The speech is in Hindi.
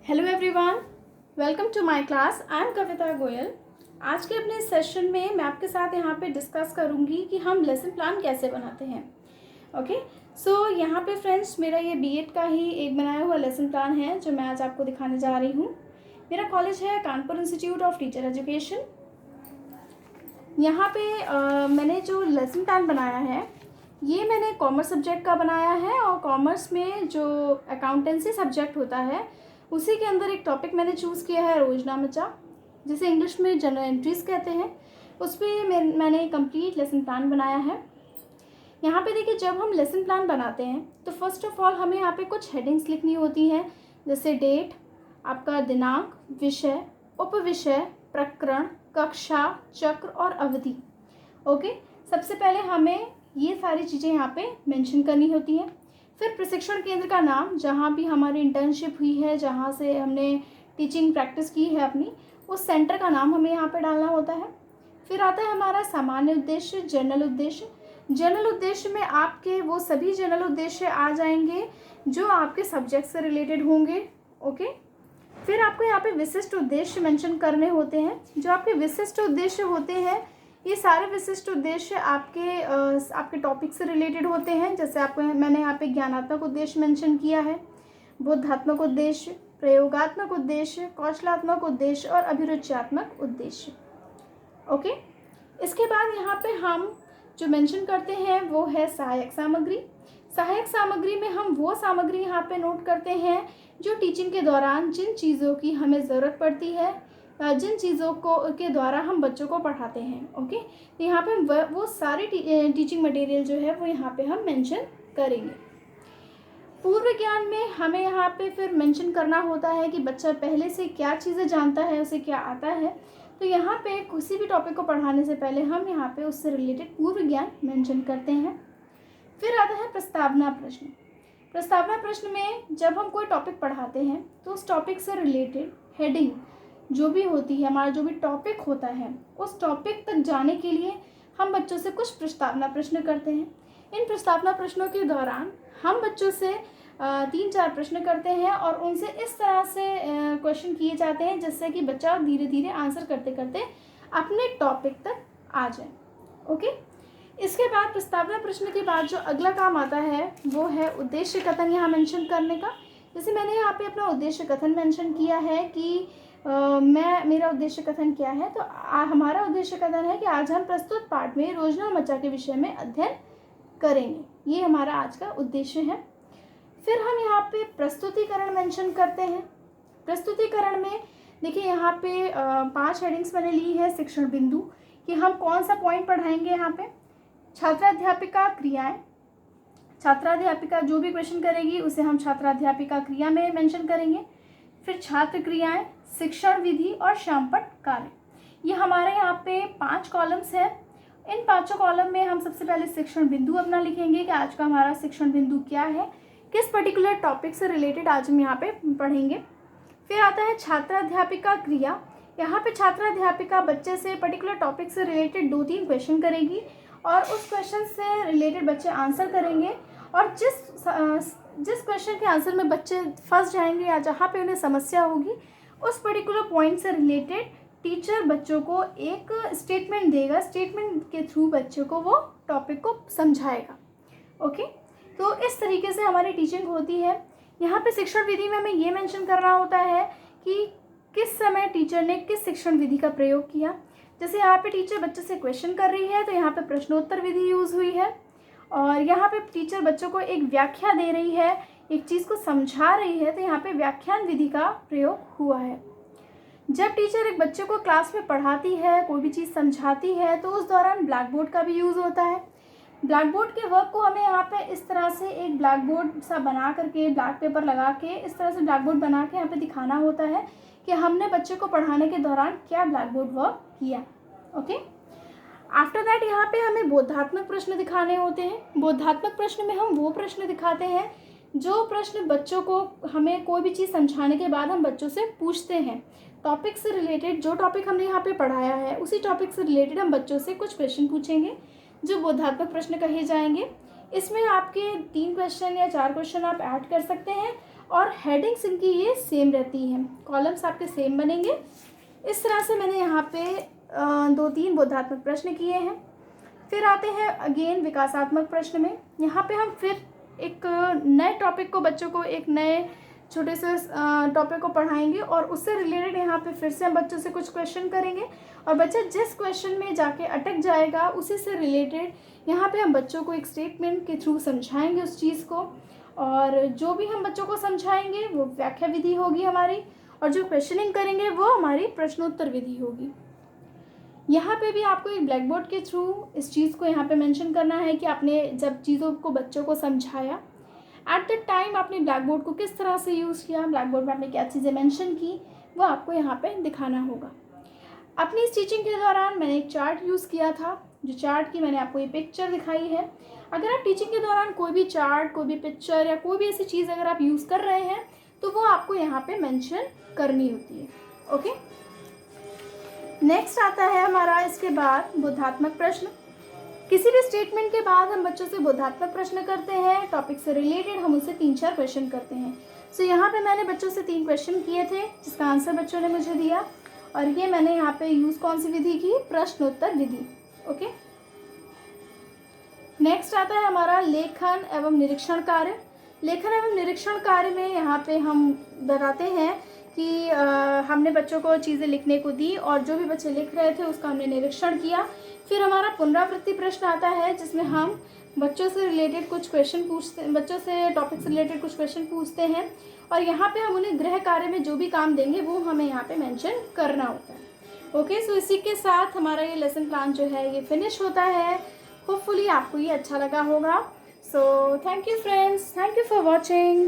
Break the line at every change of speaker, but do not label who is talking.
Hello everyone, welcome to my class. I am Kavita Goyal. आज के अपने सेशन में मैं आपके साथ यहाँ पे डिस्कस करूँगी कि हम लेसन प्लान कैसे बनाते हैं। ओके, सो यहाँ पे फ्रेंड्स मेरा ये बीएड का ही एक बनाया हुआ लेसन प्लान है जो मैं आज आपको दिखाने जा रही हूँ। मेरा कॉलेज है Kanpur institute of teacher education. यहाँ पे मैंने जो लेसन प्लान बनाया है ये मैंने कॉमर्स सब्जेक्ट का बनाया है और कॉमर्स में जो अकाउंटेंसी सब्जेक्ट होता है उसी के अंदर एक टॉपिक मैंने चूज़ किया है रोजनामचा, जिसे इंग्लिश में जनरल एंट्रीज कहते हैं। उस पर मैंने कंप्लीट लेसन प्लान बनाया है। यहाँ पे देखिए, जब हम लेसन प्लान बनाते हैं तो फर्स्ट ऑफ ऑल हमें यहाँ पे कुछ हेडिंग्स लिखनी होती हैं, जैसे डेट, आपका दिनांक, विषय, उपविषय, प्रकरण, कक्षा, चक्र और अवधि। ओके, सबसे पहले हमें ये सारी चीज़ें यहाँ पे मेंशन करनी होती हैं। फिर प्रशिक्षण केंद्र का नाम, जहाँ भी हमारी इंटर्नशिप हुई है, जहाँ से हमने टीचिंग प्रैक्टिस की है अपनी, उस सेंटर का नाम हमें यहाँ पे डालना होता है। फिर आता है हमारा सामान्य उद्देश्य, जनरल उद्देश्य। जनरल उद्देश्य में आपके वो सभी जनरल उद्देश्य आ जाएंगे जो आपके सब्जेक्ट से रिलेटेड होंगे। ओके, फिर आपको यहाँ पे विशिष्ट उद्देश्य मेंशन करने होते हैं। जो आपके विशिष्ट उद्देश्य होते हैं, ये सारे विशिष्ट उद्देश्य आपके टॉपिक से रिलेटेड होते हैं। जैसे आपको मैंने यहाँ पे ज्ञानात्मक उद्देश्य मेंशन किया है, बोधात्मक उद्देश्य, प्रयोगात्मक उद्देश्य, कौशलात्मक उद्देश्य और अभिरुच्यात्मक उद्देश्य। ओके, इसके बाद यहाँ पे हम जो मेंशन करते हैं वो है सहायक सामग्री। सहायक सामग्री में हम वो सामग्री यहाँ पे नोट करते हैं जो टीचिंग के दौरान जिन चीज़ों की हमें ज़रूरत पड़ती है, जिन चीज़ों के द्वारा हम बच्चों को पढ़ाते हैं। ओके, तो यहाँ पे हम वो सारे टीचिंग मटेरियल जो है वो यहाँ पे हम मेंशन करेंगे। पूर्व ज्ञान में हमें यहाँ पे फिर मेंशन करना होता है कि बच्चा पहले से क्या चीज़ें जानता है, उसे क्या आता है। तो यहाँ पे किसी भी टॉपिक को पढ़ाने से पहले हम यहाँ पे उससे रिलेटेड पूर्व ज्ञान मेंशन करते हैं। फिर आता है प्रस्तावना प्रश्न। प्रस्तावना प्रश्न में जब हम कोई टॉपिक पढ़ाते हैं तो उस टॉपिक से रिलेटेड हेडिंग जो भी होती है, हमारा जो भी टॉपिक होता है, उस टॉपिक तक जाने के लिए हम बच्चों से कुछ प्रस्तावना प्रश्न करते हैं। इन प्रस्तावना प्रश्नों के दौरान हम बच्चों से 3-4 प्रश्न करते हैं और उनसे इस तरह से क्वेश्चन किए जाते हैं जिससे कि बच्चा धीरे धीरे आंसर करते करते अपने टॉपिक तक आ जाए। ओके, इसके बाद प्रस्तावना प्रश्न के बाद जो अगला काम आता है वो है उद्देश्य कथन यहाँ मेंशन करने का। जैसे मैंने यहाँ पे अपना उद्देश्य कथन मेंशन किया है कि मेरा उद्देश्य कथन क्या है। तो हमारा उद्देश्य कथन है कि आज हम प्रस्तुत पाठ में रोजनामचा के विषय में अध्ययन करेंगे। ये हमारा आज का उद्देश्य है। फिर हम यहाँ पे प्रस्तुतिकरण मेंशन करते हैं। प्रस्तुतिकरण में देखिए, यहाँ पे 5 हेडिंग्स मैंने ली है शिक्षण बिंदु कि हम कौन सा पॉइंट पढ़ाएंगे। यहाँ पे छात्राध्यापिका क्रियाएं, छात्राध्यापिका जो भी क्वेश्चन करेगी उसे हम छात्राध्यापिका क्रिया में मेंशन करेंगे। फिर छात्र क्रियाएं, शिक्षण विधि और श्यामपट्ट कार्य। ये हमारे यहाँ पे 5 कॉलम्स हैं। इन 5 कॉलम में हम सबसे पहले शिक्षण बिंदु अपना लिखेंगे कि आज का हमारा शिक्षण बिंदु क्या है, किस पर्टिकुलर टॉपिक से रिलेटेड आज हम यहाँ पे पढ़ेंगे। फिर आता है छात्राध्यापिका क्रिया। यहाँ पे छात्राध्यापिका बच्चे से पर्टिकुलर टॉपिक से रिलेटेड 2-3 क्वेश्चन करेगी और उस क्वेश्चन से रिलेटेड बच्चे आंसर करेंगे और जिस क्वेश्चन के आंसर में बच्चे फंस जाएंगे या जहाँ पे उन्हें समस्या होगी उस पर्टिकुलर पॉइंट से रिलेटेड टीचर बच्चों को एक स्टेटमेंट देगा। स्टेटमेंट के थ्रू बच्चों को वो टॉपिक को समझाएगा। ओके, तो इस तरीके से हमारी टीचिंग होती है। यहाँ पे शिक्षण विधि में हमें ये मेंशन करना होता है कि किस समय टीचर ने किस शिक्षण विधि का प्रयोग किया। जैसे यहाँ पे टीचर बच्चे से क्वेश्चन कर रही है तो यहाँ पे प्रश्नोत्तर विधि यूज़ हुई है और यहाँ पे टीचर बच्चों को एक व्याख्या दे रही है, एक चीज़ को समझा रही है तो यहाँ पे व्याख्यान विधि का प्रयोग हुआ है। जब टीचर एक बच्चे को क्लास में पढ़ाती है, कोई भी चीज़ समझाती है तो उस दौरान ब्लैक बोर्ड का भी यूज़ होता है। ब्लैक बोर्ड के वर्क को हमें यहाँ पे इस तरह से एक ब्लैक बोर्ड सा बना करके, ब्लैक पेपर लगा के इस तरह से ब्लैक बोर्ड बना के यहाँ पे दिखाना होता है कि हमने बच्चे को पढ़ाने के दौरान क्या ब्लैक बोर्ड वर्क किया। ओके, आफ्टर दैट यहाँ पे हमें बोधात्मक प्रश्न दिखाने होते हैं। बोधात्मक प्रश्न में हम वो प्रश्न दिखाते हैं जो प्रश्न बच्चों को हमें कोई भी चीज़ समझाने के बाद हम बच्चों से पूछते हैं। टॉपिक से रिलेटेड जो टॉपिक हमने यहाँ पे पढ़ाया है उसी टॉपिक से रिलेटेड हम बच्चों से कुछ क्वेश्चन पूछेंगे जो बोधात्मक प्रश्न कहे जाएंगे। इसमें आपके 3 क्वेश्चन या 4 क्वेश्चन आप ऐड कर सकते हैं और हेडिंग्स इनकी ये सेम रहती हैं, कॉलम्स आपके सेम बनेंगे। इस तरह से मैंने यहाँ पे 2-3 बोधात्मक प्रश्न किए हैं। फिर आते हैं अगेन विकासात्मक प्रश्न में। यहाँ पे हम फिर एक नए टॉपिक को, बच्चों को एक नए छोटे से टॉपिक को पढ़ाएंगे और उससे रिलेटेड यहाँ पे फिर से हम बच्चों से कुछ क्वेश्चन करेंगे और बच्चा जिस क्वेश्चन में जाके अटक जाएगा उसी से रिलेटेड यहाँ पे हम बच्चों को एक स्टेटमेंट के थ्रू समझाएंगे उस चीज़ को, और जो भी हम बच्चों को समझाएंगे वो व्याख्या विधि होगी हमारी, और जो क्वेश्चनिंग करेंगे वो हमारी प्रश्नोत्तर विधि होगी। यहाँ पे भी आपको एक ब्लैक बोर्ड के थ्रू इस चीज़ को यहाँ पे मेंशन करना है कि आपने जब चीज़ों को बच्चों को समझाया एट द टाइम आपने ब्लैक बोर्ड को किस तरह से यूज़ किया, ब्लैक बोर्ड में आपने क्या चीज़ें मेंशन की, वो आपको यहाँ पे दिखाना होगा। अपनी इस टीचिंग के दौरान मैंने एक चार्ट यूज़ किया था, जो चार्ट की मैंने आपको ये पिक्चर दिखाई है। अगर आप टीचिंग के दौरान कोई भी चार्ट, कोई भी पिक्चर या कोई भी ऐसी चीज़ अगर आप यूज़ कर रहे हैं तो वो आपको यहाँ पे मेंशन करनी होती है। ओके, नेक्स्ट आता है हमारा इसके बाद बोधात्मक प्रश्न। किसी भी स्टेटमेंट के बाद हम बच्चों से बोधात्मक प्रश्न करते हैं, टॉपिक से रिलेटेड हम उनसे 3-4 क्वेश्चन करते हैं। सो यहाँ पे मैंने बच्चों से 3 क्वेश्चन किए थे जिसका आंसर बच्चों ने मुझे दिया, और ये मैंने यहाँ पे यूज़ कौन सी विधि की, प्रश्नोत्तर विधि। ओके, नेक्स्ट आता है हमारा लेखन एवं निरीक्षण कार्य। लेखन एवं निरीक्षण कार्य में यहाँ पे हम बताते हैं कि हमने बच्चों को चीज़ें लिखने को दी और जो भी बच्चे लिख रहे थे उसका हमने निरीक्षण किया। फिर हमारा पुनरावृत्ति प्रश्न आता है जिसमें हम बच्चों से रिलेटेड कुछ क्वेश्चन पूछते, बच्चों से टॉपिक से रिलेटेड कुछ क्वेश्चन पूछते हैं, और यहाँ पे हम उन्हें गृह कार्य में जो भी काम देंगे वो हमें यहाँ पे मेंशन करना होता है। ओके, सो इसी के साथ हमारा ये लेसन प्लान जो है ये फिनिश होता है। होपफुली आपको ये अच्छा लगा होगा। So thank you friends, thank you for watching.